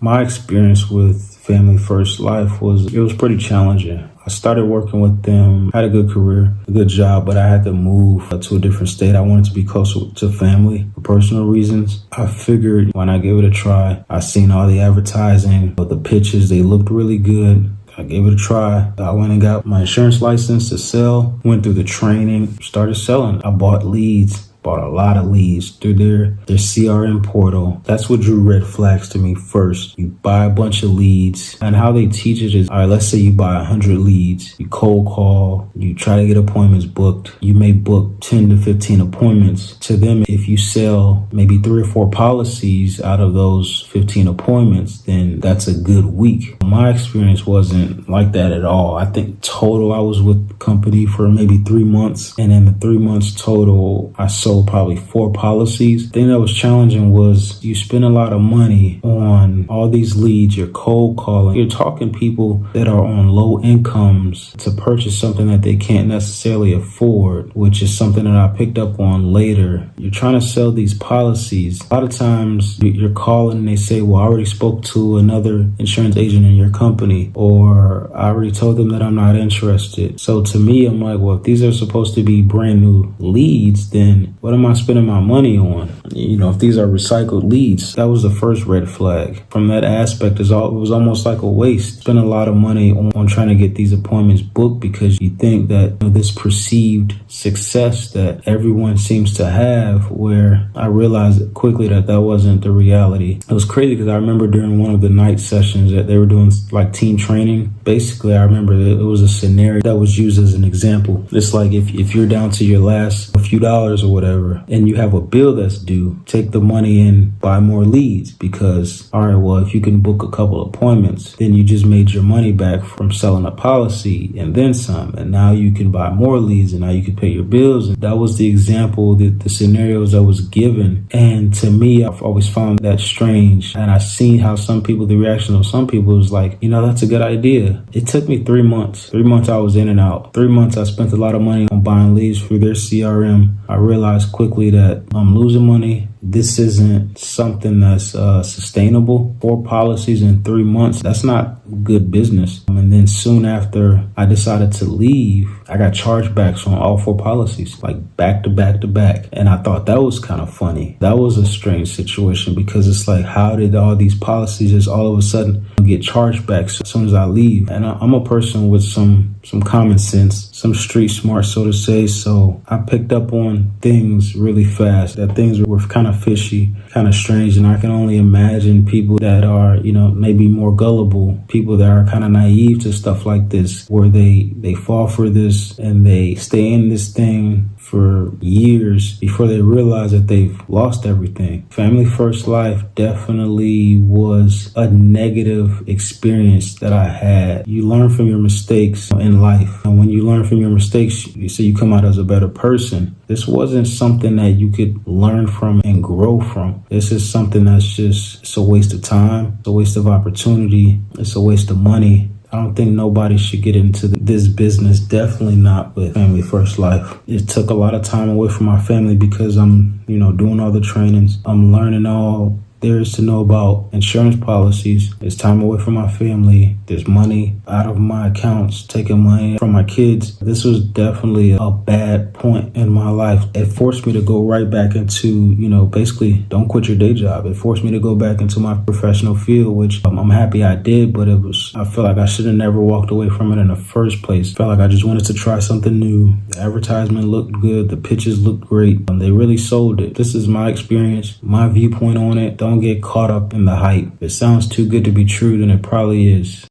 My experience with Family First Life was pretty challenging. I started working with them, had a good career, a good job, but I had to move to a different state. I wanted to be closer to family for personal reasons. I figured when I gave it a try, I seen all the advertising, but the pitches, they looked really good. I gave it a try. I went and got my insurance license to sell, went through the training, started selling. I bought leads. Bought a lot of leads through their CRM portal. That's what drew red flags to me first. You buy a bunch of leads, and how they teach it is, all right, let's say you buy 100 leads. You cold call, you try to get appointments booked. You may book 10 to 15 appointments. To them, if you sell maybe 3 or 4 policies out of those 15 appointments, then that's a good week. My experience wasn't like that at all. I think total, I was with the company for maybe 3 months, and in the 3 months total, I sold probably 4 policies. The thing that was challenging was you spend a lot of money on all these leads, you're cold calling, you're talking people that are on low incomes to purchase something that they can't necessarily afford, which is something that I picked up on later. You're trying to sell these policies. A lot of times you're calling and they say, well, I already spoke to another insurance agent in your company, or I already told them that I'm not interested. So to me, I'm like, well, if these are supposed to be brand new leads, then what am I spending my money on? If these are recycled leads, that was the first red flag. From that aspect, it was almost like a waste. Spend a lot of money on trying to get these appointments booked because you think that this perceived success that everyone seems to have, where I realized quickly that wasn't the reality. It was crazy because I remember during one of the night sessions that they were doing like team training. Basically, I remember that it was a scenario that was used as an example. It's like if you're down to your last few dollars or whatever, and you have a bill that's due, take the money and buy more leads because, all right, well, if you can book a couple appointments, then you just made your money back from selling a policy and then some. And now you can buy more leads and now you can pay your bills. And that was the example, the scenarios that was given. And to me, I've always found that strange. And I've seen how the reaction of some people was like, that's a good idea. It took me 3 months. 3 months I was in and out. 3 months I spent a lot of money on buying leads through their CRM. I realized quickly that I'm losing money. This isn't something that's sustainable. 4 policies in 3 months, that's not good business. And then soon after I decided to leave, I got chargebacks on all 4 policies, like back to back to back. And I thought that was kind of funny. That was a strange situation because it's like, how did all these policies just all of a sudden get chargebacks as soon as I leave? And I'm a person with some common sense, some street smart, so to say. So I picked up on things really fast, that things were kind of fishy, kind of strange. And I can only imagine people that are, maybe more gullible, people that are kind of naive to stuff like this, where they fall for this and they stay in this thing for years before they realize that they've lost everything. Family First Life definitely was a negative experience that I had. You learn from your mistakes in life. And when you learn from your mistakes, you come out as a better person. This wasn't something that you could learn from and grow from. This is something it's a waste of time. It's a waste of opportunity. It's a waste of money. I don't think nobody should get into this business, definitely not with Family First Life. It took a lot of time away from my family because I'm, doing all the trainings. I'm learning all there is to know about insurance policies. It's time away from my family. There's money out of my accounts, taking money from my kids. This was definitely a bad point in my life. It forced me to go right back into, basically don't quit your day job. It forced me to go back into my professional field, which I'm happy I did, but I feel like I should have never walked away from it in the first place. I felt like I just wanted to try something new. The advertisement looked good. The pitches looked great. They really sold it. This is my experience, my viewpoint on it. Don't get caught up in the hype. If it sounds too good to be true, then it probably is.